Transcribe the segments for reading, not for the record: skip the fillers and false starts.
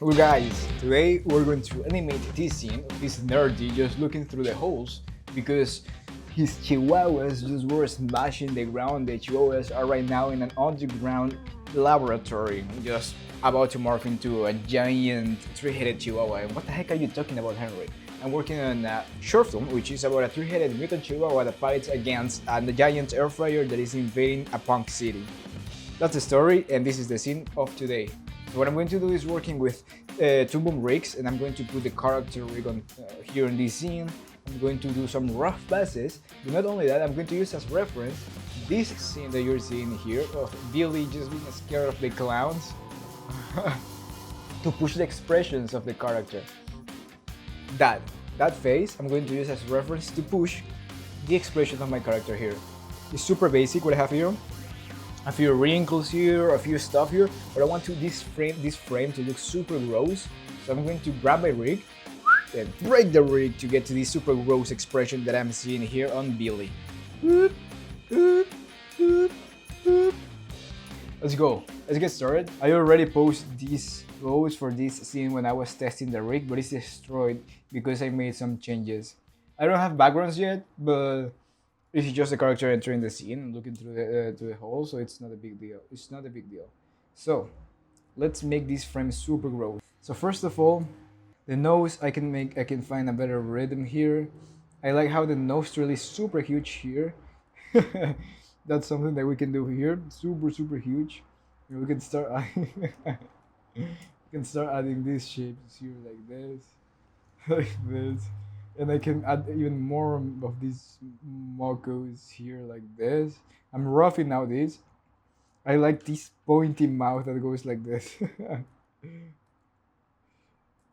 Well guys, today we're going to animate this scene of this nerdy just looking through the holes because his chihuahuas just were smashing the ground. The chihuahuas are right now in an underground laboratory just about to morph into a giant three-headed chihuahua. And what the heck are you talking about, Henry? I'm working on a short film which is about a three-headed mutant chihuahua that fights against the giant air fryer that is invading a punk city. That's the story, and this is the scene of today. So what I'm going to do is working with Toon rigs, and I'm going to put the character rig on here in this scene. I'm going to do some rough passes, but not only that, I'm going to use as reference this scene that you're seeing here of Billy just being scared of the clowns to push the expressions of the character. That that face I'm going to use as reference to push the expression of my character here. It's super basic what I have here, a few wrinkles here, a few stuff here, but I want this frame to look super gross. So I'm going to grab my rig and break the rig to get to this super gross expression that I'm seeing here on Billy. Let's go. Let's get started. I already posted these photos for this scene when I was testing the rig, but it's destroyed because I made some changes. I don't have backgrounds yet, but it's just the character entering the scene and looking through the hole, so it's not a big deal. It's not a big deal. So let's make this frame super gross. So first of all, the nose I can find a better rhythm here. I like how the nostril is super huge here. That's something that we can do here. Super huge. And we can start we can start adding these shapes here like this. Like this. And I can add even more of these mocos here like this. I'm roughing out this. I like this pointy mouth that goes like this.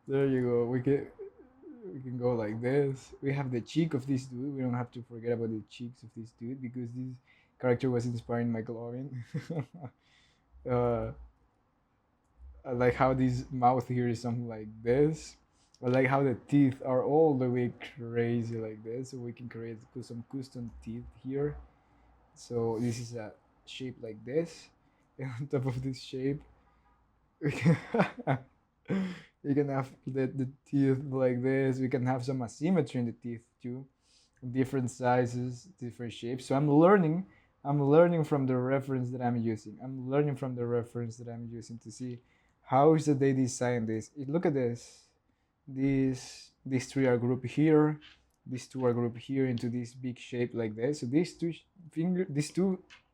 There you go. We can go like this. We have the cheek of this dude. We don't have to forget about the cheeks of this dude because this character was inspiring McLovin. uh, I like how this mouth here is something like this. I like how the teeth are all the way crazy like this. So we can create some custom teeth here. So this is a shape like this. And on top of this shape, we can you can have the teeth like this. We can have some asymmetry in the teeth too, different sizes, different shapes. So I'm learning from the reference that I'm using. I'm learning from the reference that I'm using to see how is that they design this. Look at this. These three are grouped here. These two are grouped here into this big shape like this. So these two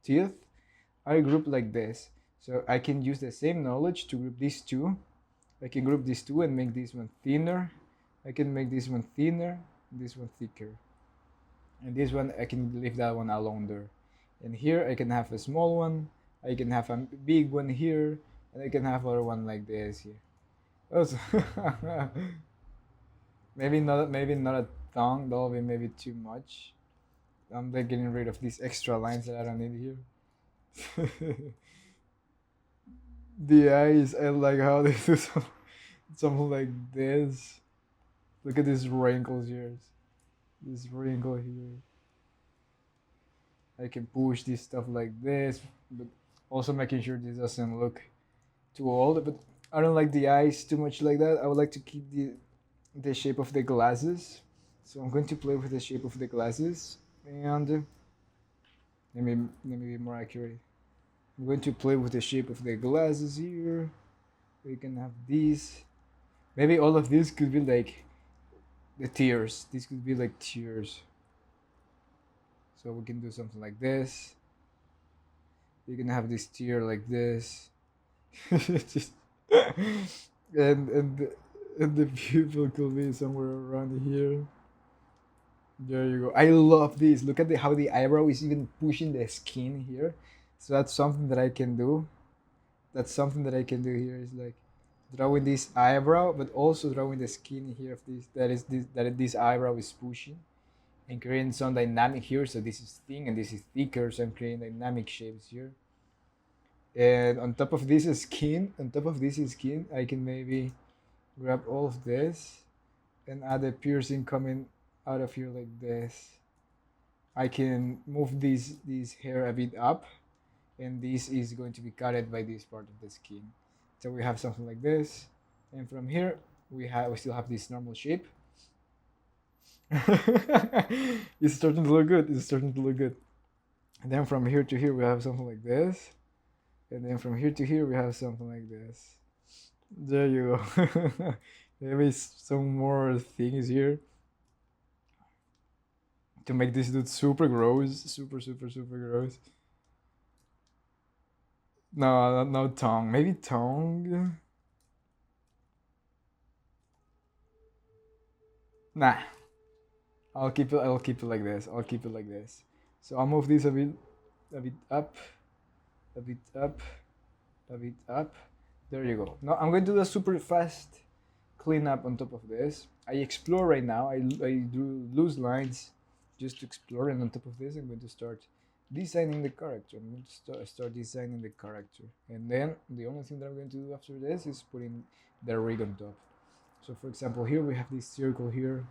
teeth are grouped like this. So I can use the same knowledge to group these two. I can group these two and make this one thinner. I can make this one thinner, this one thicker. And this one, I can leave that one alone there. And here I can have a small one. I can have a big one here. And I can have other one like this here. Also, maybe not a tongue. That'll be maybe too much. I'm like getting rid of these extra lines that I don't need here. The eyes, I like how they do something like this. Look at these wrinkles here. This wrinkle here. I can push this stuff like this, but also making sure this doesn't look too old. But I don't like the eyes too much like that. I would like to keep the shape of the glasses. So I'm going to play with the shape of the glasses, and let me be more accurate. I'm going to play with the shape of the glasses here. We can have these. Maybe all of these could be like the tears. These could be like tears. So we can do something like this. You can have this tear like this. Just, and the pupil could be somewhere around here. There you go. I love this. Look at how the eyebrow is even pushing the skin here. So that's something that I can do. That's something that I can do here is like drawing this eyebrow, but also drawing the skin here of this eyebrow is pushing and creating some dynamic here. So this is thin and this is thicker. So I'm creating dynamic shapes here. And on top of this skin, I can maybe grab all of this and add a piercing coming out of here like this. I can move this hair a bit up, and this is going to be cutted by this part of the skin. So we have something like this. And from here we still have this normal shape. It's starting to look good. It's starting to look good. And then from here to here we have something like this. And then from here to here we have something like this. There you go. Maybe some more things here to make this dude super gross. Super gross. No, no tongue. Maybe tongue. Nah. I'll keep it. I'll keep it like this. I'll keep it like this. So I'll move this a bit up, a bit up, a bit up. There you go. Now I'm going to do a super fast cleanup on top of this. I explore right now. I do loose lines just to explore, and on top of this, I'm going to start designing the character. I'm going to start designing the character, and then the only thing that I'm going to do after this is putting the rig on top. So for example, here we have this circle here,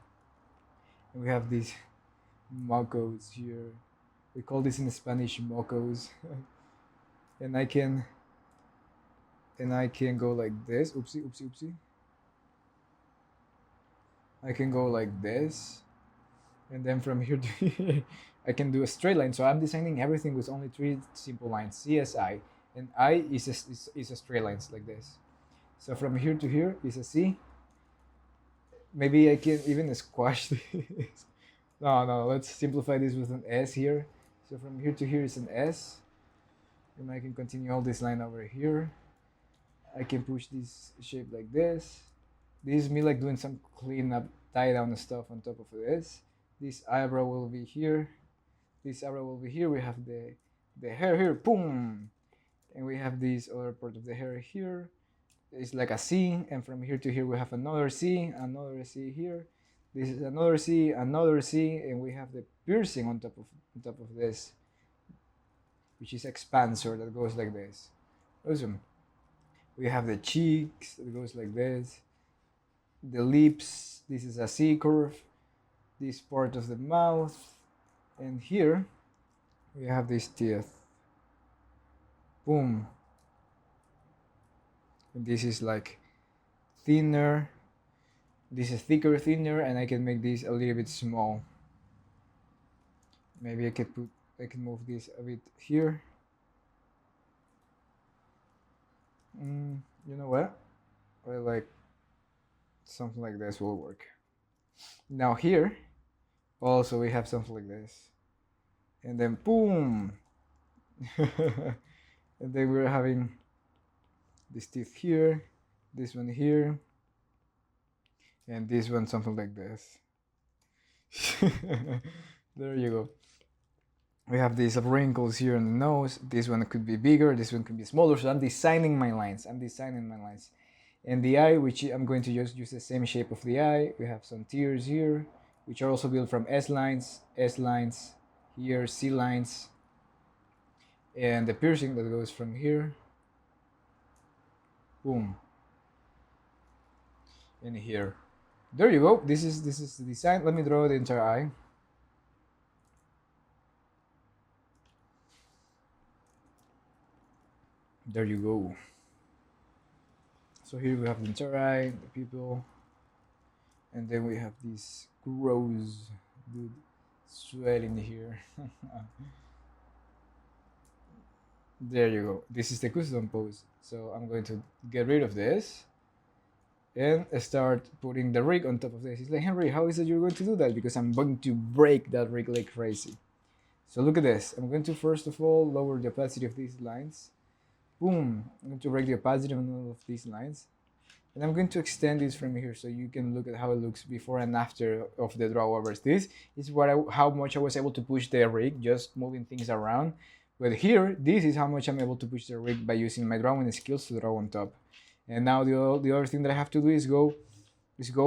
and we have these mocos here. We call this in Spanish mocos. and I can go like this. Oopsie, oopsie, oopsie. I can go like this, and then from here to here, I can do a straight line. So I'm designing everything with only 3 simple lines: CSI, and I is a straight lines like this. So from here to here is a C. Maybe I can even squash this. No, let's simplify this with an S here. So from here to here is an S, and I can continue all this line over here. I can push this shape like this. This is me like doing some cleanup, tie down stuff on top of this. This eyebrow will be here. This eyebrow will be here. We have the hair here, boom, and we have this other part of the hair here. It's like a C, and from here to here we have another C here. This is another C, and we have the piercing on top of this, which is expansor that goes like this. Awesome. We have the cheeks that goes like this. The lips, this is a C curve. This part of the mouth, and here we have these teeth. Boom. And this is like thinner. This is thicker, thinner, and I can make this a little bit small. Maybe I can move this a bit here. You know what? I like something like this will work. Now here, also we have something like this, and then boom, and then we're having this teeth here, this one here, and this one something like this. There you go. We have these wrinkles here in the nose. This one could be bigger, this one could be smaller. So I'm designing my lines. And the eye, which I'm going to just use the same shape of the eye. We have some tears here, which are also built from S lines, here, C lines, and the piercing that goes from here, boom, and here. There you go. This is the design. Let me draw the entire eye. There you go. So here we have the entire eye, the pupil, and then we have this gross dude sweating here. There you go. This is the custom pose. So I'm going to get rid of this and start putting the rig on top of this. He's like, Henry, how is it you're going to do that? Because I'm going to break that rig like crazy. So look at this. I'm going to first of all lower the opacity of these lines. Boom. I'm going to break the opacity of all of these lines. And I'm going to extend this from here so you can look at how it looks before and after of the drawovers. This is how much I was able to push the rig, just moving things around. But here, this is how much I'm able to push the rig by using my drawing skills to draw on top. And now the other thing that I have to do is go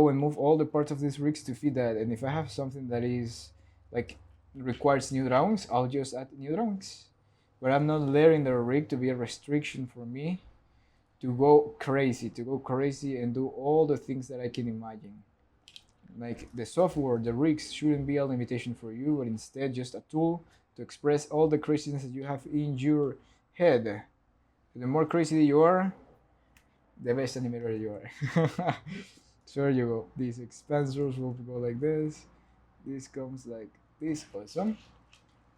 and move all the parts of these rigs to fit that. And if I have something that is like requires new drawings, I'll just add new drawings. But I'm not letting the rig to be a restriction for me to go crazy and do all the things that I can imagine. Like the software, the rigs shouldn't be a limitation for you, but instead just a tool to express all the craziness that you have in your head. The more crazy that you are, The best animator you are. So there you go. These expansors will go like this. This comes like this, awesome.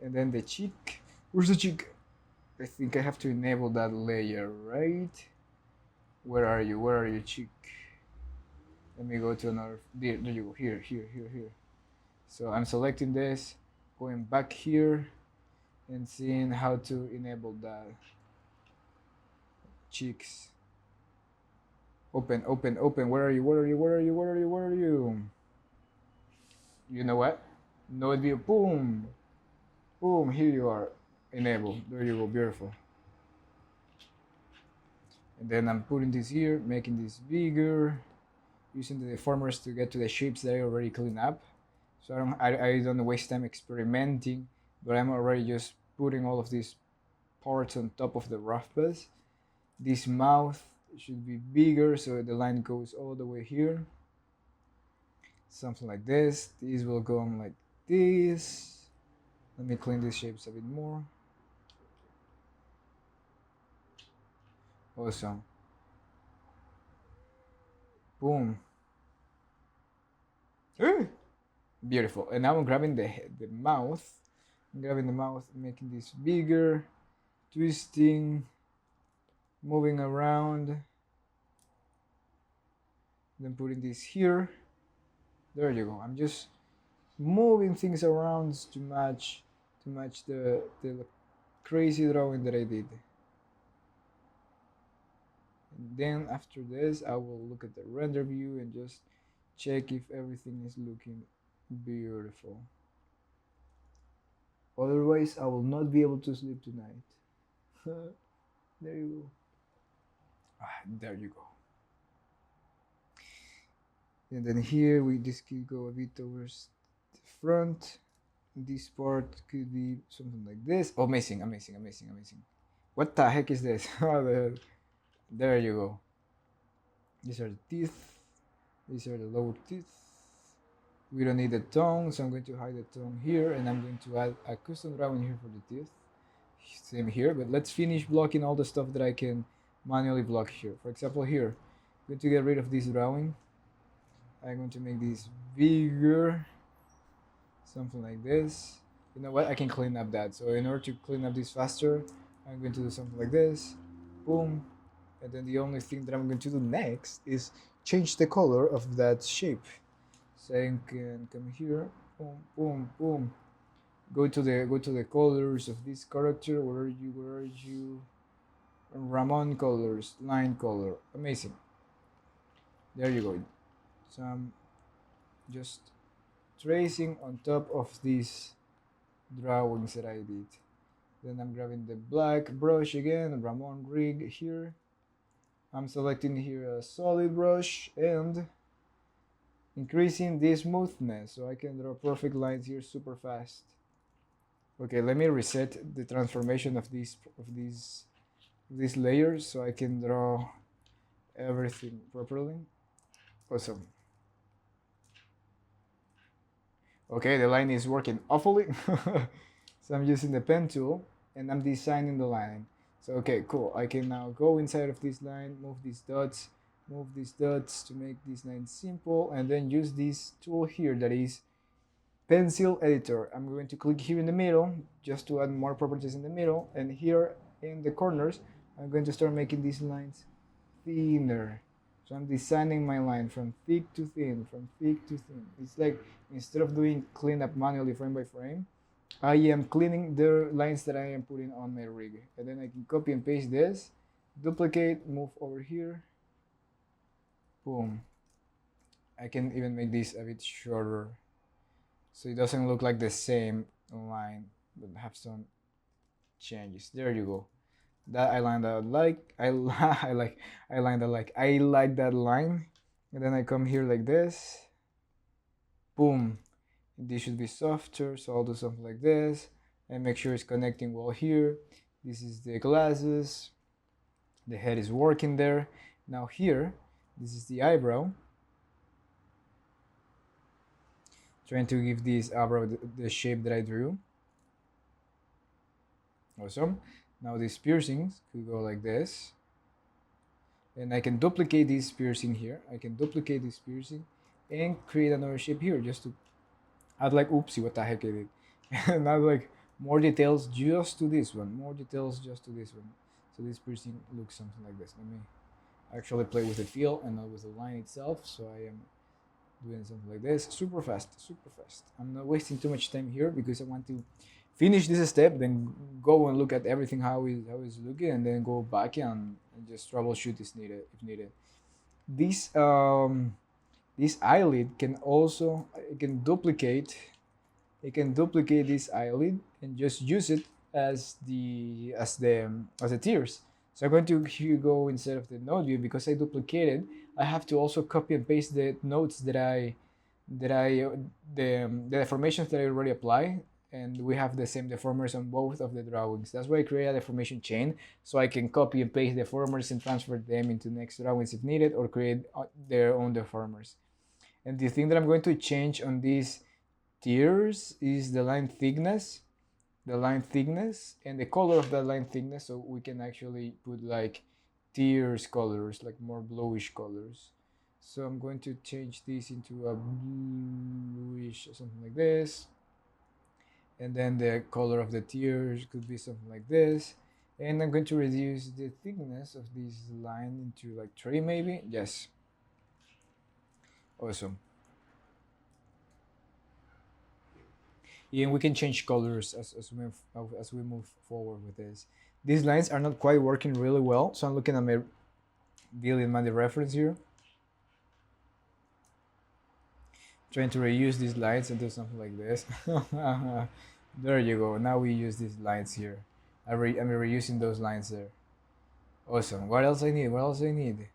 And then the cheek. Where's the cheek? I think I have to enable that layer, right? Where are you? Where are you, cheek? Let me go to another. There you go. Here, here, here, here. So I'm selecting this, going back here, and seeing how to enable that. Cheeks. Open, open, open. Where are you? Where are you? Where are you? Where are you? Where are you? You know what? Node view. Boom. Boom. Here you are. Enable. There you go. Beautiful. And then I'm putting this here, making this bigger, using the deformers to get to the shapes that I already cleaned up. So I don't waste time experimenting, but I'm already just putting all of these parts on top of the rough base. This mouth should be bigger, so the line goes all the way here. Something like this. These will go on like this. Let me clean these shapes a bit more. Awesome. Boom. Beautiful. And now I'm grabbing the mouth. I'm grabbing the mouth, making this bigger, twisting, moving around. Then putting this here. There you go. I'm just moving things around to match the crazy drawing that I did. And then after this, I will look at the render view and just check if everything is looking beautiful. Otherwise, I will not be able to sleep tonight. There you go. There you go. And then here we just could go a bit towards the front. This part could be something like this. Oh, amazing, amazing, amazing, amazing. What the heck is this? There you go. These are the teeth. These are the lower teeth. We don't need the tongue, so I'm going to hide the tongue here, and I'm going to add a custom drawing here for the teeth. Same here, but let's finish blocking all the stuff that I can manually block here. For example, here, I'm going to get rid of this drawing. I'm going to make this bigger, something like this. You know what? I can clean up that. So in order to clean up this faster, I'm going to do something like this. Boom. And then the only thing that I'm going to do next is change the color of that shape. So I can come here, boom, boom, boom. Go to the colors of this character. Where are you? Ramon colors, line color. Amazing. There you go. So I'm just tracing on top of these drawings that I did. Then I'm grabbing the black brush again, Ramon rig here. I'm selecting here a solid brush and increasing the smoothness so I can draw perfect lines here super fast. Okay, let me reset the transformation of these layers so I can draw everything properly. Awesome. Okay, the line is working awfully. So I'm using the pen tool and I'm designing the line. So okay, cool. I can now go inside of this line, move these dots to make this line simple, and then use this tool here that is pencil editor. I'm going to click here in the middle just to add more properties in the middle, and here in the corners I'm going to start making these lines thinner. So I'm designing my line from thick to thin, from thick to thin. It's like instead of doing cleanup manually frame by frame, I am cleaning the lines that I am putting on my rig. And then I can copy and paste this, duplicate, move over here, boom. I can even make this a bit shorter so it doesn't look like the same line, but have some changes. There you go. That I line that like, I like that line. And then I come here like this, boom. This should be softer, so I'll do something like this and make sure it's connecting well here. This is the glasses, the head is working there. Now here, this is the eyebrow. Trying to give this eyebrow the shape that I drew. Awesome. Now these piercings could go like this. And I can duplicate this piercing here. I can duplicate this piercing and create another shape here just to add like, oopsie, what the heck I did. And add like more details just to this one, more details just to this one. So this piercing looks something like this. Let me actually play with the feel and not with the line itself. So I am doing something like this, super fast, super fast. I'm not wasting too much time here because I want to finish this step, then go and look at everything how it's looking, and then go back and just troubleshoot if needed. This this eyelid can also, it can duplicate, this eyelid and just use it as the tears. So I'm going to here go instead of the node view, because I duplicated. I have to also copy and paste the nodes the deformations that I already apply, and we have the same deformers on both of the drawings. That's why I create a deformation chain, so I can copy and paste deformers and transfer them into next drawings if needed, or create their own deformers. And the thing that I'm going to change on these tiers is the line thickness, and the color of that line thickness, so we can actually put like tiers colors, like more bluish colors. So I'm going to change this into a bluish, something like this, and then the color of the tiers could be something like this. And I'm going to reduce the thickness of this line into like 3 maybe. Yes, awesome. And we can change colors as we move forward with this. These lines are not quite working really well, so I'm looking at my building my reference here, trying to reuse these lines and do something like this. There you go. Now we use these lines here. I'm reusing those lines there. Awesome. What else I need? What else I need?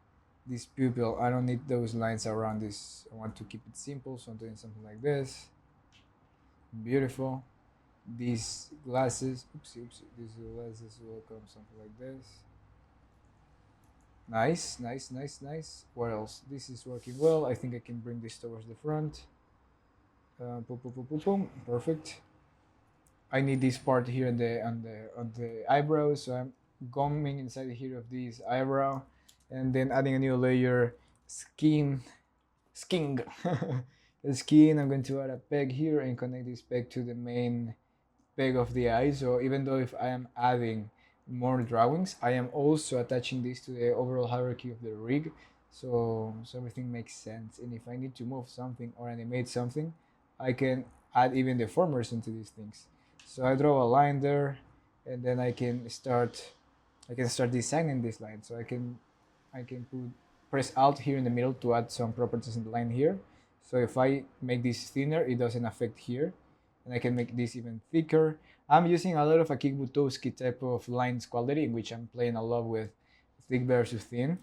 This pupil. I don't need those lines around this. I want to keep it simple, so I'm doing something like this. Beautiful. These glasses. Oopsie, oopsie. These glasses will come something like this. Nice, nice, nice, nice. What else? This is working well. I think I can bring this towards the front. Boom, boom, boom, boom, boom. Perfect. I need this part here on the eyebrow, so I'm gumming inside here of this eyebrow, and then adding a new layer, skin, skin, the skin. I'm going to add a peg here and connect this peg to the main peg of the eye. So even though if I am adding more drawings, I am also attaching this to the overall hierarchy of the rig. So everything makes sense. And if I need to move something or animate something, I can add even deformers into these things. So I draw a line there, and then I can start designing this line. So I can press Alt here in the middle to add some properties in the line here. So if I make this thinner, it doesn't affect here, and I can make this even thicker. I'm using a lot of a Kick-Butowski type of lines quality, in which I'm playing a lot with thick versus thin.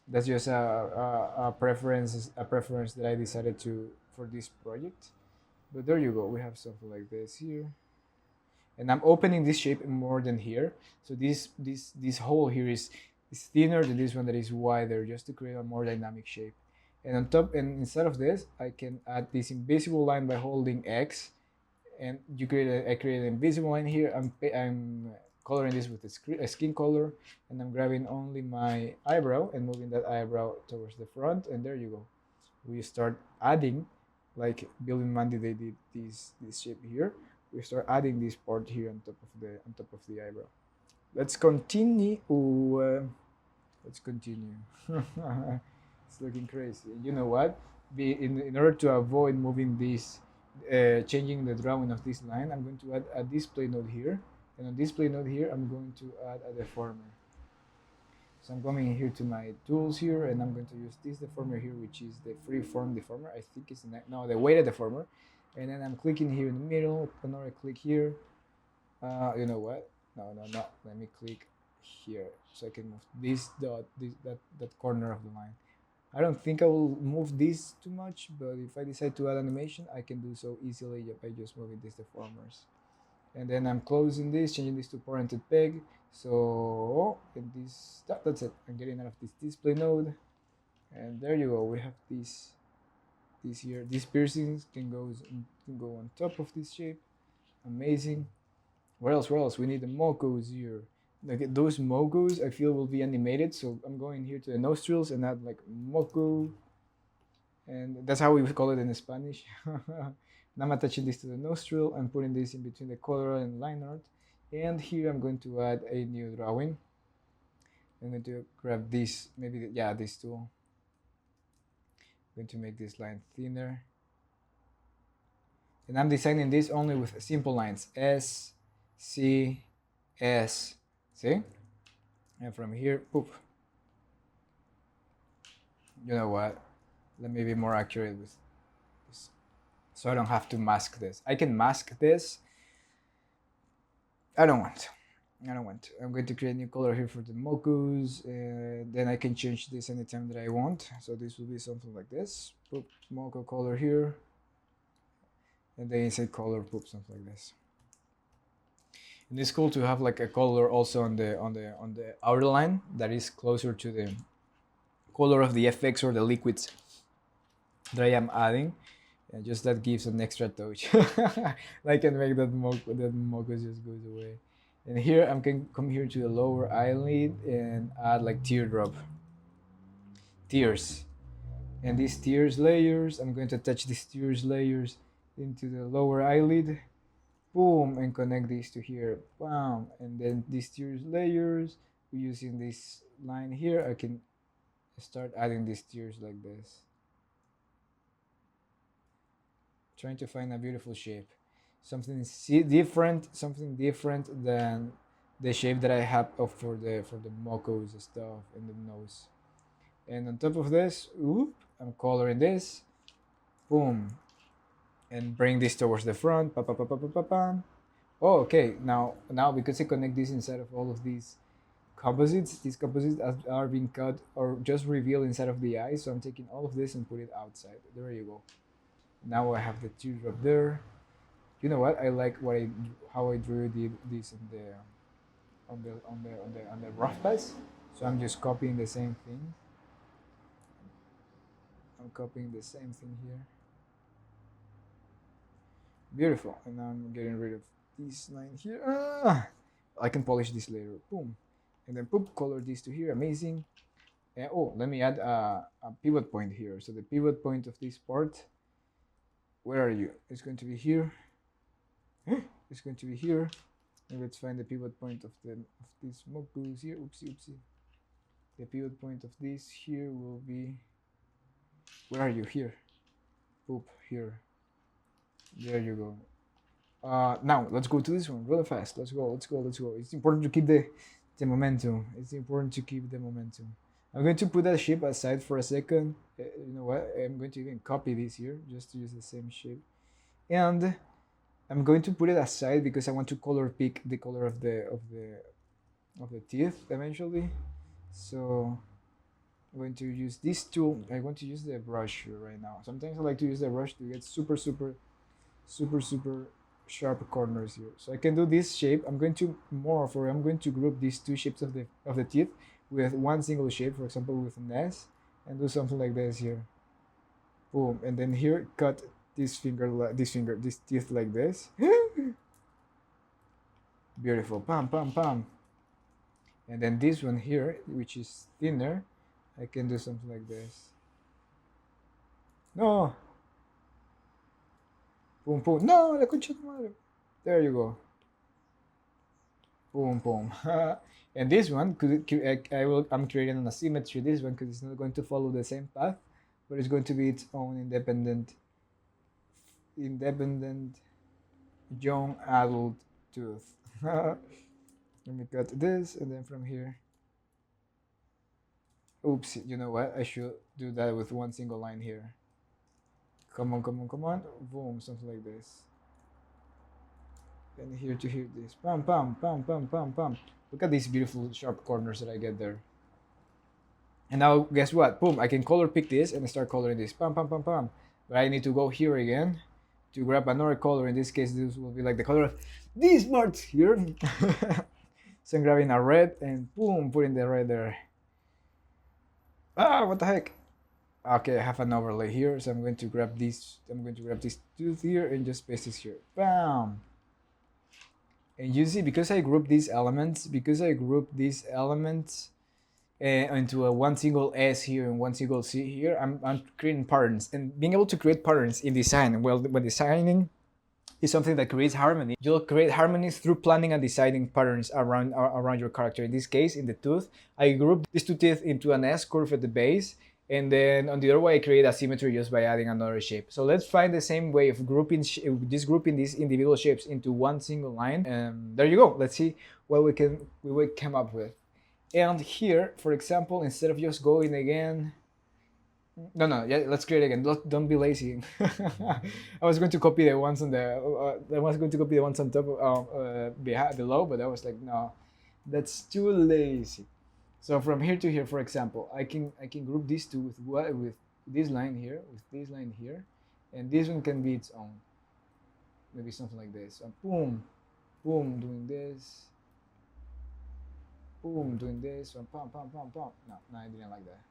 That's just a preference that I decided to for this project. But there you go. We have something like this here, and I'm opening this shape more than here. So this hole here is thinner than this one that is wider, just to create a more dynamic shape. And on top and instead of this, I can add this invisible line by holding X, and I create an invisible line here. I'm coloring this with a skin color, and I'm grabbing only my eyebrow and moving that eyebrow towards the front, and there you go. We start adding, like Bill and Mandy, they did this shape here. We start adding this part here on top of the eyebrow. Let's continue. Let's continue. It's looking crazy. You know what? In order to avoid moving this, changing the drawing of this line, I'm going to add a display node here, and on display node here, I'm going to add a deformer. So I'm coming here to my tools here, and I'm going to use this deformer here, which is the freeform deformer. I think it's the weighted deformer. And then I'm clicking here in the middle, another click here. You know what? No. Let me click here so I can move this dot, that corner of the line. I don't think I will move this too much, but if I decide to add animation, I can do so easily by just moving these deformers. And then I'm closing this, changing this to parented peg. So that's it. I'm getting out of this display node, and there you go. We have this here. These piercings can go on top of this shape. Amazing. What else? We need the Mokos here. like those mogos I feel will be animated. So I'm going here to the nostrils and add like moco, and that's how we would call it in Spanish. Now I'm attaching this to the nostril and putting this in between the color and line art. And here I'm going to add a new drawing. I'm going to grab this, maybe, yeah, this tool. I'm going to make this line thinner. And I'm designing this only with simple lines, S, C, S, see? And from here, poop. You know what? Let me be more accurate with this, so I don't have to mask this. I can mask this. I don't want. I'm going to create a new color here for the mocos, and then I can change this anytime that I want. So this will be something like this. Poop, moco color here, and then inside color, poop, something like this. And it's cool to have like a color also on the outer line that is closer to the color of the FX or the liquids that I am adding. And just that gives an extra touch. I can make that moco just goes away. And here I can come here to the lower eyelid and add like teardrop, tears. And these tears layers, I'm going to attach these tears layers into the lower eyelid. Boom, and connect these to here. Bam, and then these tears layers, using this line here, I can start adding these tears like this. Trying to find a beautiful shape, something different than the shape that I have for the mocos stuff in the nose. And on top of this, I'm coloring this, boom, and bring this towards the front. Oh, okay. Now because I connect this inside of all of these composites are being cut or just revealed inside of the eye. So I'm taking all of this and put it outside. There you go. Now I have the teardrop there. You know what? I like how I drew this on the rough pass. So I'm just copying the same thing. I'm copying the same thing here. Beautiful. And now I'm getting rid of this line here. I can polish this later. Boom. And then poop, color this to here. Amazing. And, oh, let me add a pivot point here. So the pivot point of this part, where are you? It's going to be here. It's going to be here. And let's find the pivot point of these mocos here. Oopsie. The pivot point of this here will be, where are you? Here. Poop, here. There you go. Now let's go to this one really fast. Let's go. It's important to keep the momentum. I'm going to put that shape aside for a second. You know what? I'm going to even copy this here just to use the same shape. And I'm going to put it aside because I want to color pick the color of the teeth eventually. So I'm going to use this tool. I want to use the brush here right now. Sometimes I like to use the brush to get super sharp corners here. So I can do this shape. I'm going to group these two shapes of the teeth with one single shape, for example with an S, and do something like this here. Boom. And then here cut this teeth like this. Beautiful. Pam. And then this one here, which is thinner, I can do something like this. No. Boom. No, la concha de madre. There you go. Boom. And this one, I'm creating an asymmetry. This one, because it's not going to follow the same path, but it's going to be its own independent young adult tooth. Let me cut this, and then from here. Oops, you know what? I should do that with one single line here. Come on. Boom, something like this. And here to here this. Pam. Look at these beautiful sharp corners that I get there. And now guess what? Boom, I can color pick this and start coloring this. Pam. But I need to go here again to grab another color. In this case, this will be like the color of these parts here. So I'm grabbing a red and boom, putting the red there. What the heck? Okay, I have an overlay here, so I'm going to grab this tooth here and just paste this here. Bam! And you see, because I group these elements, into a one single S here and one single C here, I'm creating patterns. And being able to create patterns in design, well, when designing is something that creates harmony. You'll create harmonies through planning and deciding patterns around your character. In this case, in the tooth, I group these two teeth into an S curve at the base, and then on the other way, I create a symmetry just by adding another shape. So let's find the same way of grouping these individual shapes into one single line. And there you go. Let's see what we come up with. And here, for example, instead of just going again, no, yeah, let's create again. Don't be lazy. I was going to copy the ones on I was going to copy the ones on top, below, but I was like, no, that's too lazy. So from here to here, for example, I can group these two with this line here, and this one can be its own. Maybe something like this. So boom, boom, doing this. Boom, doing this. So pam, pam, pam, pam. No, I didn't like that.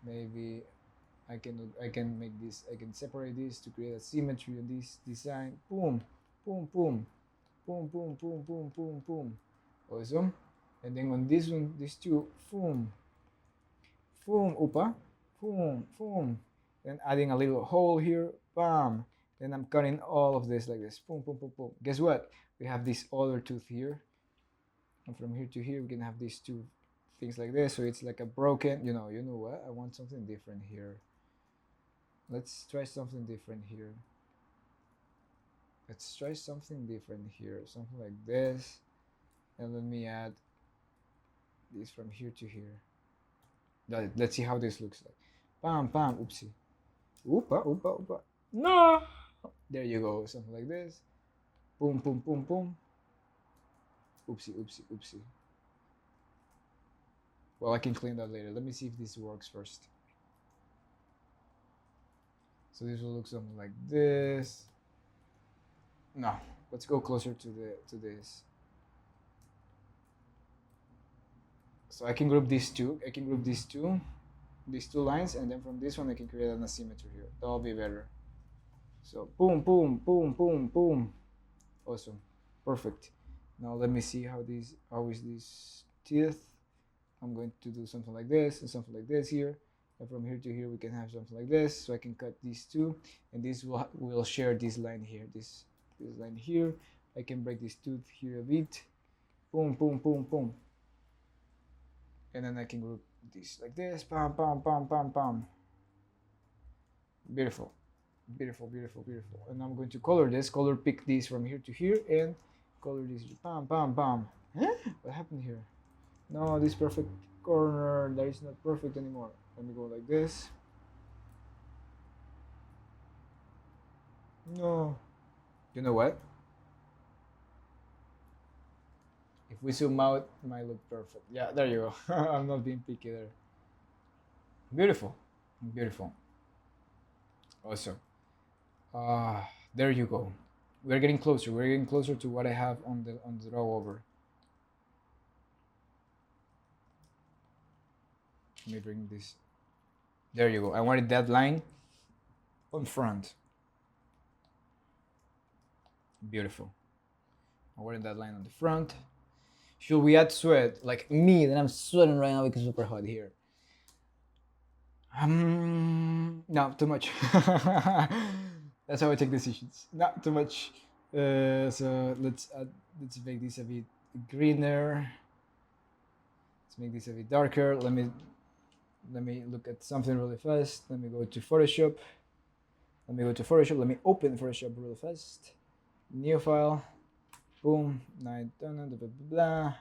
Maybe I can make this. I can separate this to create a symmetry on this design. Boom, boom, boom, boom, boom, boom, boom, boom, boom. Awesome. And then on this one, these two, boom, boom, upa, boom, boom. Then adding a little hole here, bam. Then I'm cutting all of this like this, boom, boom, boom, boom. Guess what? We have this other tooth here, and from here to here, we can have these two things like this. So it's like a broken. You know what? I want something different here. Let's try something different here. Something like this. And let me add this from here to here. Let's see how this looks like. Bam, bam, oopsie. Oopa, oopa, oopa. No! There you go, something like this. Boom, boom, boom, boom. Oopsie, oopsie, oopsie. Well, I can clean that later. Let me see if this works first. So this will look something like this. No, let's go closer to this. So I can group these two. These two lines, and then from this one I can create an asymmetry here. That'll be better. So boom, boom, boom, boom, boom. Awesome, perfect. Now let me see how is this teeth. I'm going to do something like this and something like this here. And from here to here we can have something like this. So I can cut these two, and this will share this line here. This line here. I can break this tooth here a bit. Boom, boom, boom, boom. And then I can group this like this. Bam, bam, bam, bam, bam. Beautiful, beautiful, beautiful, beautiful. And I'm going to color pick this from here to here, and color this. Bam, bam, bam. Huh? What happened here? No, this perfect corner that is not perfect anymore. Let me go like this. No. You know what? If we zoom out, it might look perfect. Yeah, there you go. I'm not being picky there. Beautiful. Beautiful. Awesome. There you go. We're getting closer. We're getting closer to what I have on the draw over. Let me bring this. There you go. I wanted that line on front. Beautiful. I wanted that line on the front. Should we add sweat? Like me, then I'm sweating right now because it's super hot here. No, too much. That's how I take decisions. Not too much. So let's make this a bit greener. Let's make this a bit darker. Let me look at something really fast. Let me go to Photoshop. Let me open Photoshop really fast. New file. Boom. Blah, blah, blah, blah.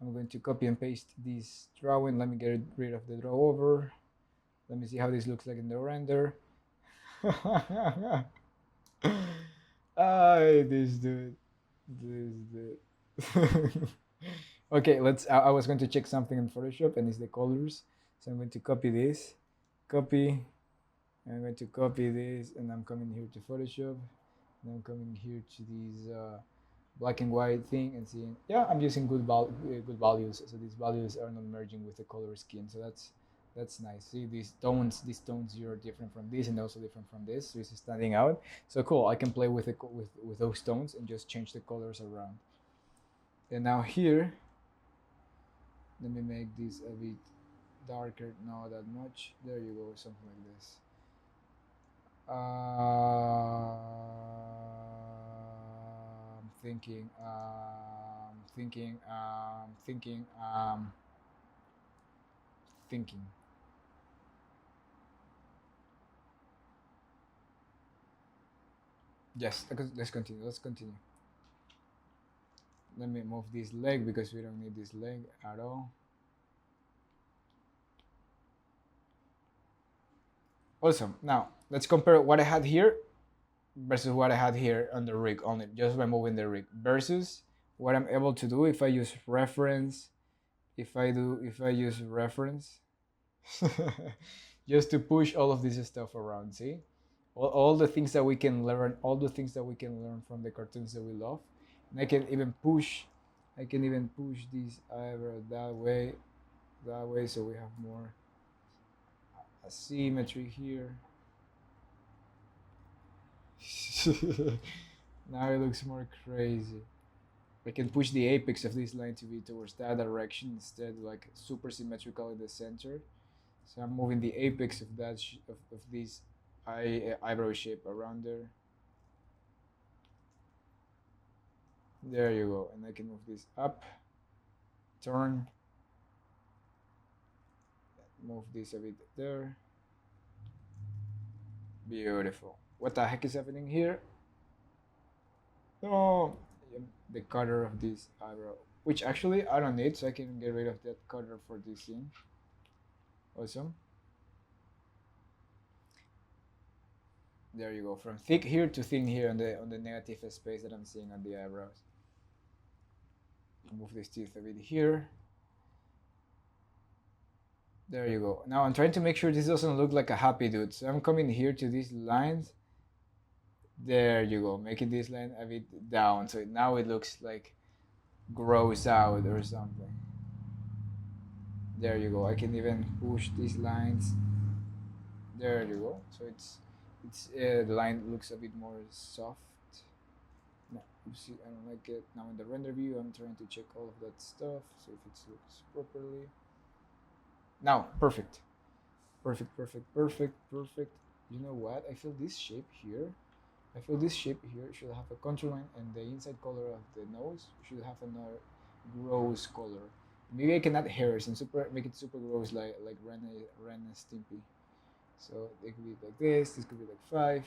I'm going to copy and paste this drawing. Let me get rid of the draw over. Let me see how this looks like in the render. This dude. Okay, I was going to check something in Photoshop, and it's the colors. So I'm going to copy this, copy. I'm going to copy this, and I'm coming here to Photoshop, and I'm coming here to these black and white thing, and seeing, yeah, I'm using good values. So these values are not merging with the color scheme. So that's nice. See, these tones here are different from this, and also different from this. So it's standing out. So cool. I can play with those tones and just change the colors around. And now here, let me make this a bit darker, not that much. There you go, something like this. Thinking, thinking. Yes, let's continue. Let's continue. Let me move this leg because we don't need this leg at all. Awesome. Now let's compare what I had here versus what I had here on the rig only, just by moving the rig, versus what I'm able to do if I use reference, if I use reference, just to push all of this stuff around. See, all the things that we can learn, all the things that we can learn from the cartoons that we love, and I can even push this eyebrow that way, so we have more asymmetry here. Now it looks more crazy. I can push the apex of this line to be towards that direction instead, like super symmetrical in the center. So I'm moving the apex of that of this eyebrow shape around there. There you go, and I can move this up, turn, move this a bit there. Beautiful. What the heck is happening here? Oh, the cutter of this eyebrow, which actually I don't need, so I can get rid of that cutter for this scene. Awesome. There you go, from thick here to thin here on the negative space that I'm seeing on the eyebrows. Move this teeth a bit here. There you go. Now I'm trying to make sure this doesn't look like a happy dude, so I'm coming here to these lines. There you go, making this line a bit down, so now it looks like gross out or something. There you go. I can even push these lines. There you go. So the line looks a bit more soft. No, you see, I don't like it. Now in the render view, I'm trying to check all of that stuff, so if it looks properly. Now, perfect. Perfect, perfect, perfect, perfect. You know what? I feel this shape here. I feel this shape here should have a contour line, and the inside color of the nose should have another gross color. Maybe I can add hairs and make it super gross, like Ren and Stimpy. So it could be like this. This could be like 5.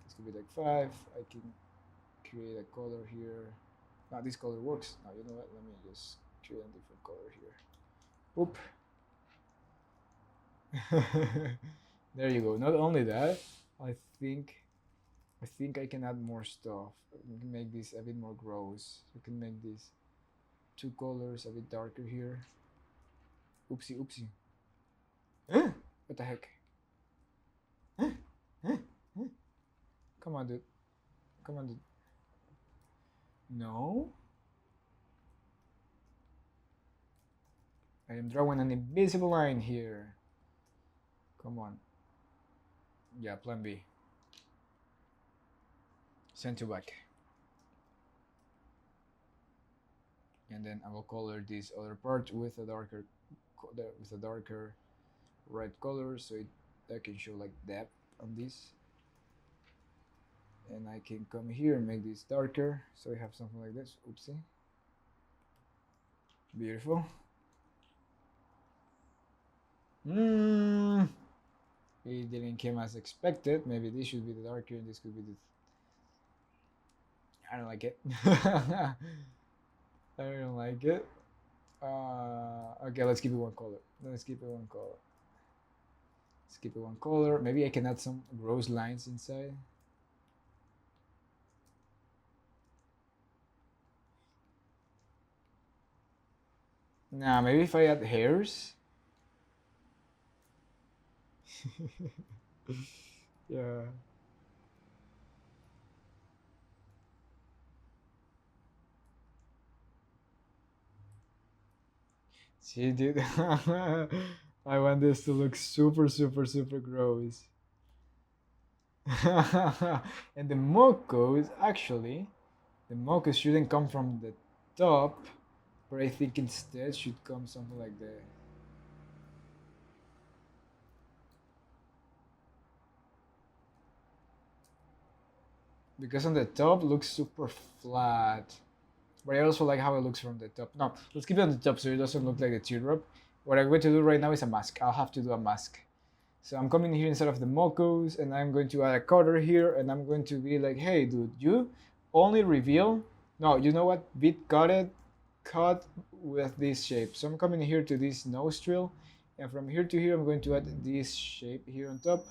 This could be like 5. I can create a color here. Now this color works. Now you know what? Let me just create a different color here. Oop. There you go. Not only that, I think I can add more stuff. We can make this a bit more gross. We can make these 2 colors a bit darker here. Oopsie, oopsie. What the heck? Come on, dude. Come on, dude. No. I am drawing an invisible line here. Come on. Yeah, plan B. Send to back. And then I will color this other part with a darker red color, so that can show like depth on this. And I can come here and make this darker, so we have something like this. Oopsie. Beautiful. It didn't come as expected. Maybe this should be the darker and this could be the... I don't like it. I don't like it. Okay, let's keep it one color. Let's keep it one color. Let's keep it one color. Maybe I can add some gross lines inside. Nah, maybe if I add hairs. Yeah. See, dude. I want this to look super, super, super gross. And the mocos, actually, the mocos shouldn't come from top, but I think instead should come something like that. Because on the top looks super flat. But I also like how it looks from the top. No, let's keep it on the top so it doesn't look like a teardrop. What I'm going to do right now is a mask. I'll have to do a mask. So I'm coming here instead of the Mokos, and I'm going to add a cutter here, and I'm going to be like, hey dude, you only reveal, no, you know what, bit cut it, cut with this shape. So I'm coming here to this nostril, and from here to here I'm going to add this shape here on top,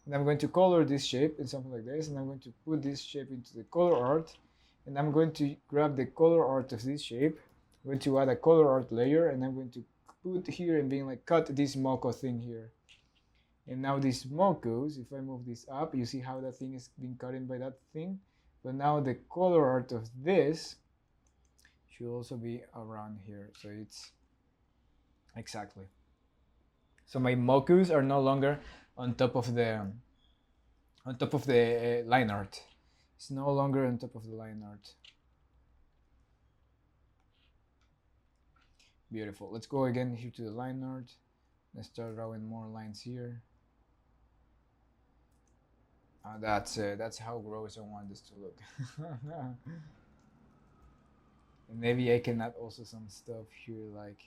and I'm going to color this shape in something like this, and I'm going to put this shape into the color art, and I'm going to grab the color art of this shape. I'm going to add a color art layer, and I'm going to put here and being like cut this Moko thing here. And now these Mokos, if I move this up, you see how that thing is being cut in by that thing. But now the color art of this should also be around here. So it's exactly. So my Mokos are no longer on top of the line art. It's no longer on top of the line art. Beautiful. Let's go again here to the line art. Let's start drawing more lines here. That's how gross I want this to look. And maybe I can add also some stuff here, like,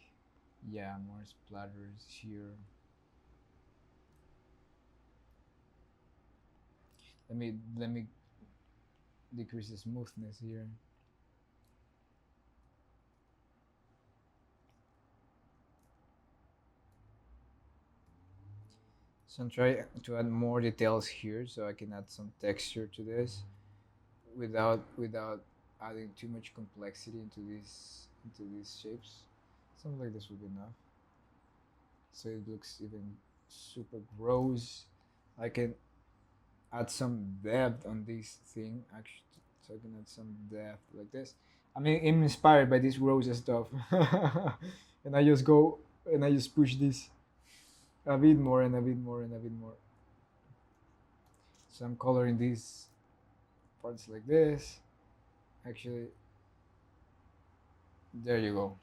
yeah, more splatters here. Let me decrease the smoothness here. So I'm trying to add more details here, so I can add some texture to this, without adding too much complexity into these shapes. Something like this would be enough. So it looks even super gross. I can add some depth on this thing actually, so I can add some depth like this. I mean, I'm inspired by this gross stuff, and I just go and I just push this a bit more and a bit more and a bit more. So I'm coloring these parts like this. Actually, there you go.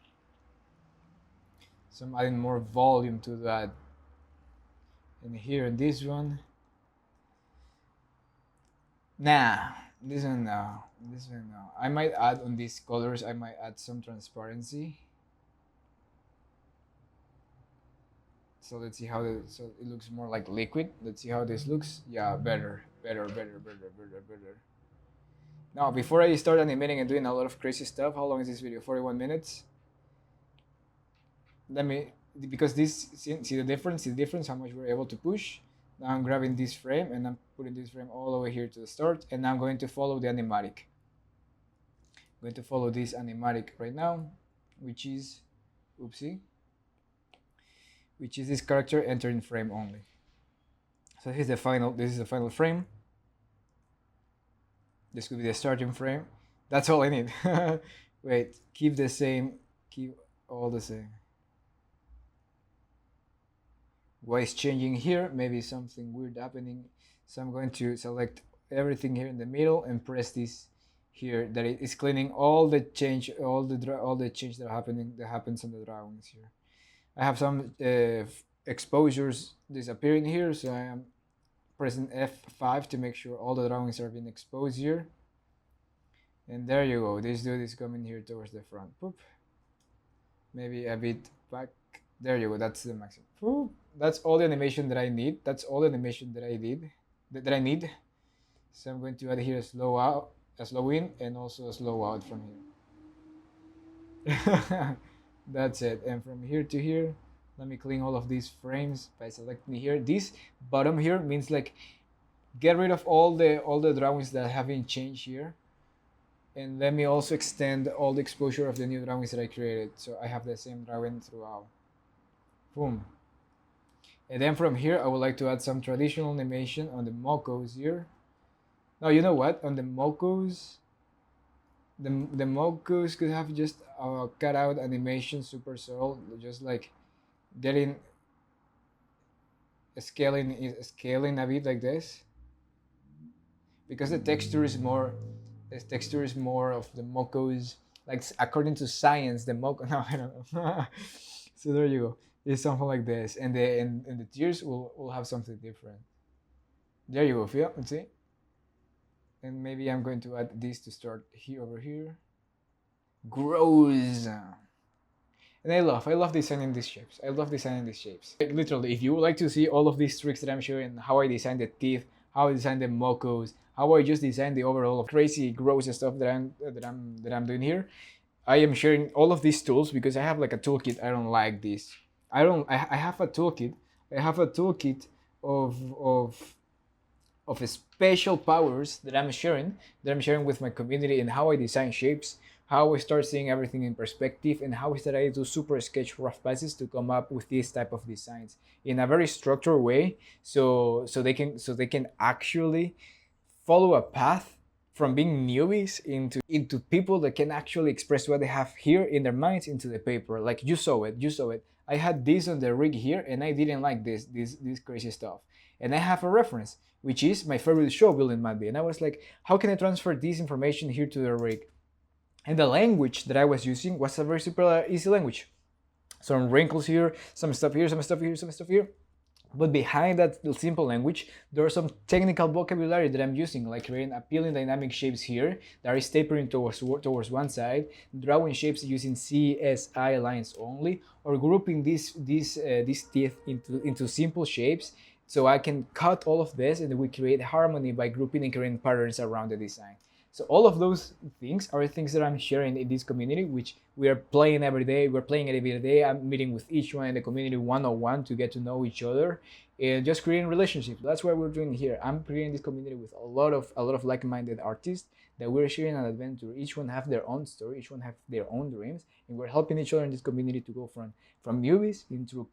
So I'm adding more volume to that. And here in this one, nah, this one no, this one no. I might add on these colors, I might add some transparency. So let's see how so it looks more like liquid. Let's see how this looks. Yeah, better. Now, before I start animating and doing a lot of crazy stuff, how long is this video? 41 minutes. Let me, because this, see the difference? See the difference? How much we're able to push. Now I'm grabbing this frame and I'm putting this frame all the way here to the start, and now I'm going to follow the animatic. I'm going to follow this animatic right now, which is, oopsie, which is this character entering frame only. So here's the final, this is the final frame. This could be the starting frame. That's all I need. Wait, keep the same, keep all the same. What is changing here? Maybe something weird happening. So I'm going to select everything here in the middle and press this here, that it is cleaning all the change, all the change that happens on the drawings here. I have some exposures disappearing here, so I am pressing F5 to make sure all the drawings are being exposed here. And there you go. This dude is coming here towards the front. Boop. Maybe a bit back. There you go. That's the maximum. Boop. That's all the animation that I need. That's all the animation that I did. That I need. So I'm going to add here a slow out, a slow in, and also a slow out from here. That's it. And from here to here, let me clean all of these frames by selecting here. This bottom here means like get rid of all the drawings that have been changed here. And let me also extend all the exposure of the new drawings that I created, so I have the same drawing throughout. Boom. And then from here, I would like to add some traditional animation on the Mokos here. Now, you know what? On the Mokos, the Mokos could have just a cutout animation, super subtle, just like getting scaling a bit like this, because the texture is more of the Mokos like according to science, the Moko. No, I don't know. So there you go. It's something like this, and the tears will have something different. There you go. Feel. Let's see. And maybe I'm going to add this to start here over here. Grows. And I love designing these shapes. I love designing these shapes. Like, literally, if you would like to see all of these tricks that I'm showing, how I design the teeth, how I design the mocos, how I just design the overall crazy gross stuff that I'm doing here, I am sharing all of these tools because I have like a toolkit. I don't like this. I have a toolkit. I have a toolkit of special powers that I'm sharing with my community, and how I design shapes, how I start seeing everything in perspective, and how is that I do super sketch rough passes to come up with this type of designs in a very structured way, so they can actually follow a path from being newbies into people that can actually express what they have here in their minds into the paper. Like you saw it. I had this on the rig here, and I didn't like this crazy stuff. And I have a reference, which is my favorite show, Bill and Mandy. And I was like, how can I transfer this information here to the rig? And the language that I was using was a very super easy language. Some wrinkles here, some stuff here, some stuff here, some stuff here. But behind that simple language, there are some technical vocabulary that I'm using, like creating appealing dynamic shapes here that is tapering towards one side, drawing shapes using CSI lines only, or grouping these teeth into simple shapes. So I can cut all of this, and we create harmony by grouping and creating patterns around the design. So all of those things are things that I'm sharing in this community, which we are playing every day. We're playing it every day. I'm meeting with each one in the community one-on-one to get to know each other and just creating relationships. That's what we're doing here. I'm creating this community with a lot of like-minded artists that we're sharing an adventure. Each one have their own story. Each one have their own dreams, and we're helping each other in this community to go from newbies into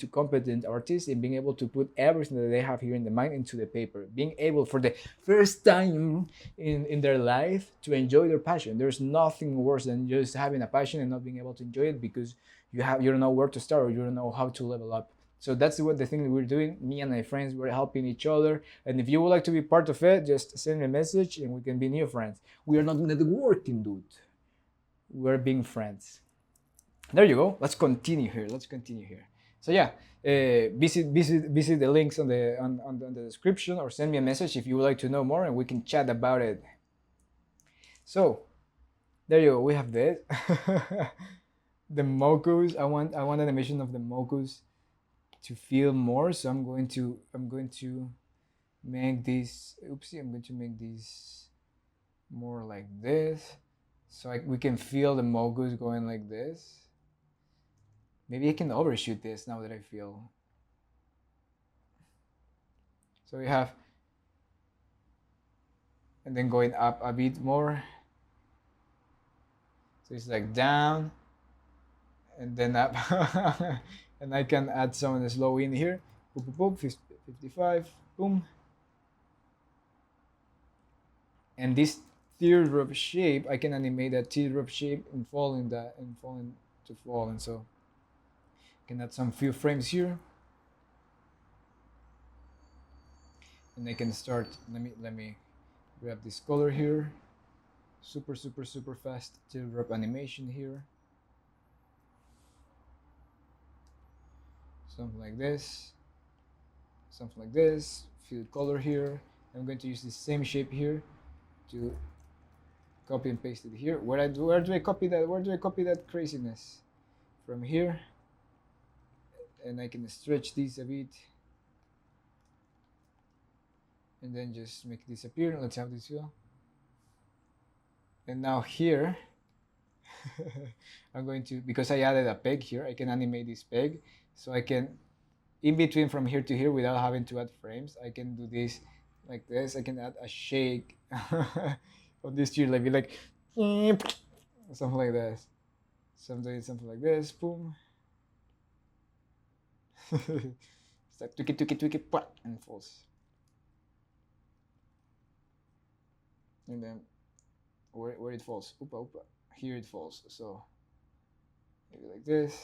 competent artists, and being able to put everything that they have here in the mind into the paper, being able for the first time in their life to enjoy their passion. There's nothing worse than just having a passion and not being able to enjoy it because you don't know where to start, or you don't know how to level up. So that's what the thing that we're doing. Me and my friends, we're helping each other. And if you would like to be part of it, just send me a message and we can be new friends. We are not networking, dude. We're being friends. There you go. Let's continue here. So yeah, visit the links on the description, or send me a message if you would like to know more, and we can chat about it. So there you go. We have this. The mocos. I want an animation of the mocos to feel more. So I'm going to make this. Oopsie! I'm going to make this more like this, so we can feel the mocos going like this. Maybe I can overshoot this now that I feel. So we have, and then going up a bit more. So it's like down, and then up. And I can add some of the slow in here. Boop, boop, boop, 55, boom. And this teardrop shape, I can animate that teardrop shape and falling to fall, and so can add some few frames here, and I can start. Let me grab this color here. Super fast teardrop animation here. Something like this. Fill color here. I'm going to use the same shape here to copy and paste it here. Where do I copy that? Where do I copy that craziness? From here. And I can stretch this a bit, and then just make this appear. Let's have this go. And now here, I'm going to, because I added a peg here, I can animate this peg, so I can, in between from here to here, without having to add frames, I can do this like this. I can add a shake on this here, like something like this. Something like this. Boom. It's like tweak it, and falls. And then where it falls, oopa, here it falls. So maybe like this.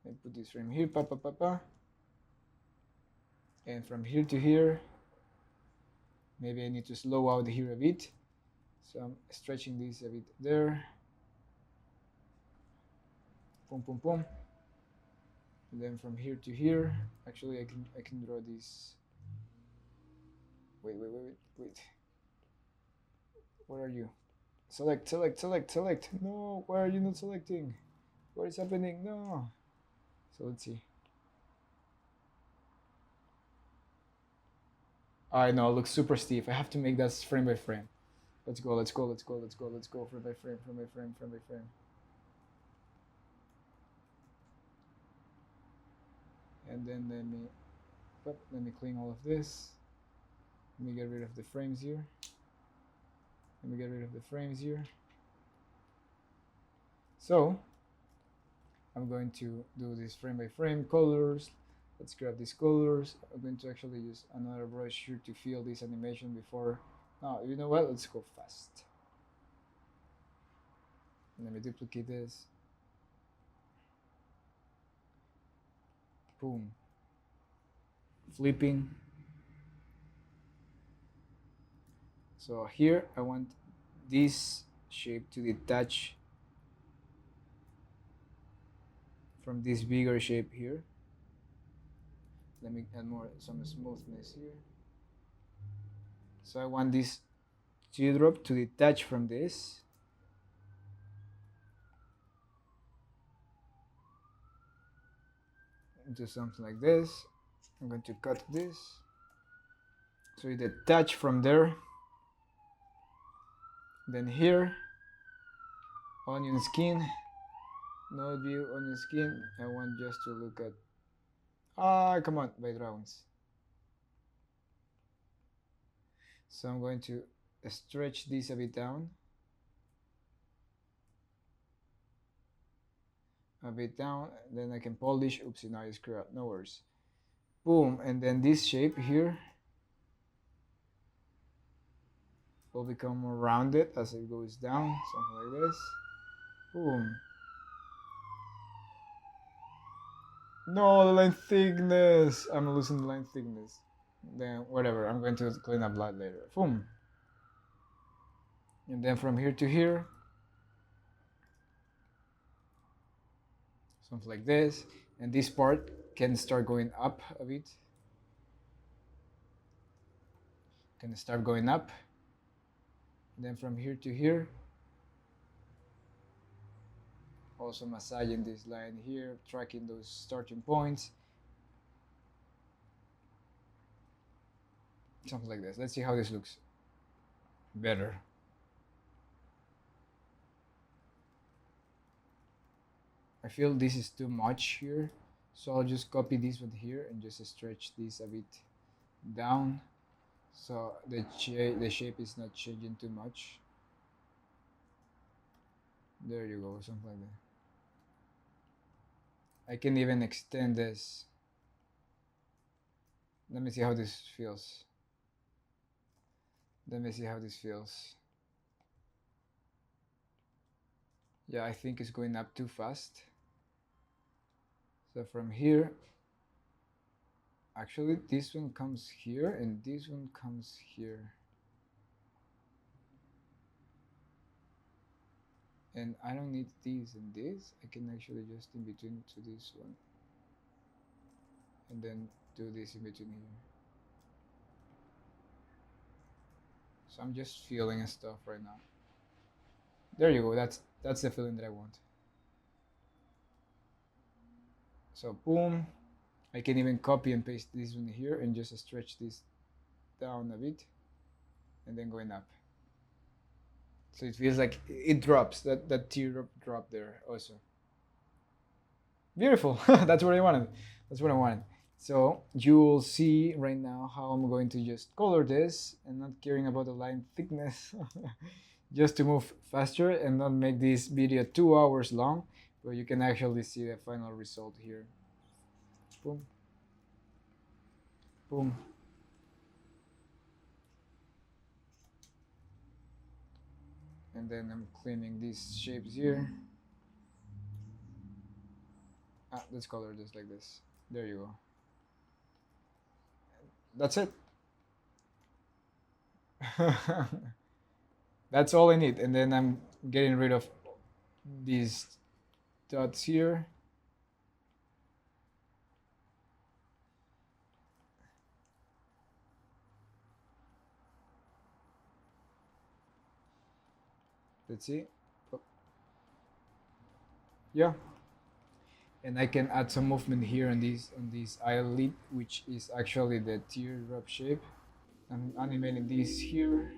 And put this frame here, and from here to here, Maybe I need to slow out here a bit. So I'm stretching this a bit there. Boom, boom, boom. And then from here to here, actually I can draw this. Wait. Where are you? Select, select, select, select. No, why are you not selecting? What is happening? No. So let's see. I know, it looks super stiff. I have to make that frame by frame. Let's go, let's go, let's go, let's go, let's go. Frame by frame, frame by frame, frame by frame. And then let me clean all of this. Let me get rid of the frames here. Let me get rid of the frames here. So I'm going to do this frame by frame colors. Let's grab these colors. I'm going to actually use another brush here to fill this animation before. No, you know what? Let's go fast. Let me duplicate this. Boom. Flipping. So here I want this shape to detach from this bigger shape here. Let me add some smoothness here. So I want this teardrop to detach from this. Into something like this. I'm going to cut this. So it detach from there. Then here, onion skin. Node view, onion skin. I want just to look at. Come on, by rounds. So I'm going to stretch this a bit down. A bit down, then I can polish. Oopsie, now I screw up. No worries. Boom, and then this shape here will become more rounded as it goes down, something like this. Boom. No, the line thickness. I'm losing the line thickness. Then whatever, I'm going to clean up that later. Boom. And then from here to here, something like this. And this part can start going up a bit. Can start going up. And then from here to here, also massaging this line here, tracking those starting points. Something like this. Let's see how this looks better. I feel this is too much here, so I'll just copy this one here and just stretch this a bit down, so the shape is not changing too much. There you go, something like that. I can even extend this. Let me see how this feels. Let me see how this feels. Yeah, I think it's going up too fast. So from here, actually this one comes here and this one comes here. And I don't need this and this. I can actually just in between to this one. And then do this in between here. So I'm just feeling stuff right now. There you go, that's the feeling that I want. So boom, I can even copy and paste this one here and just stretch this down a bit and then going up. So it feels like it drops, that teardrop drop there also. Beautiful, that's what I wanted. That's what I wanted. So you will see right now how I'm going to just color this and not caring about the line thickness. Just to move faster and not make this video 2 hours long, but you can actually see the final result here. Boom. Boom. And then I'm cleaning these shapes here. Let's color this like this. There you go. That's it. That's all I need, and then I'm getting rid of these dots here. Let's see. Oh, yeah, and I can add some movement here on this eyelid, which is actually the teardrop shape. I'm animating this here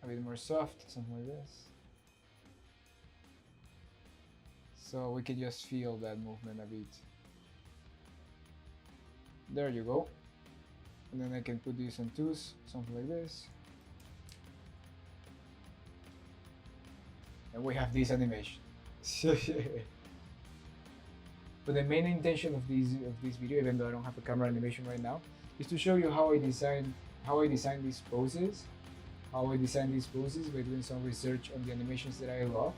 a bit more soft, something like this. So we can just feel that movement a bit. There you go. And then I can put this on twos, something like this. And we have this animation. But the main intention of this video, even though I don't have a camera animation right now, is to show you how I design these poses, by doing some research on the animations that I love,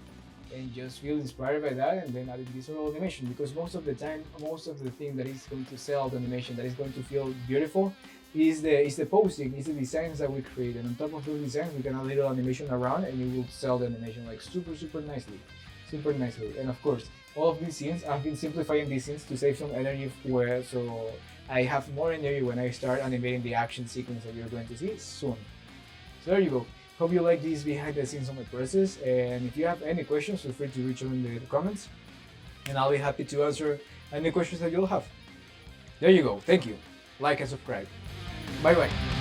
and just feel inspired by that, and then adding this visual animation. Because most of the time, most of the thing that is going to sell the animation, that is going to feel beautiful, is the posing, is the designs that we create, and on top of those designs, we can add a little animation around, and it will sell the animation like super nicely, And of course, all of these scenes, I've been simplifying these scenes to save some energy, where so I have more energy when I start animating the action sequence that you're going to see soon. So there you go. Hope you like this behind the scenes of my process, and if you have any questions, feel free to reach out in the comments, and I'll be happy to answer any questions that you'll have. There you go. Thank you. Like and subscribe. Bye bye.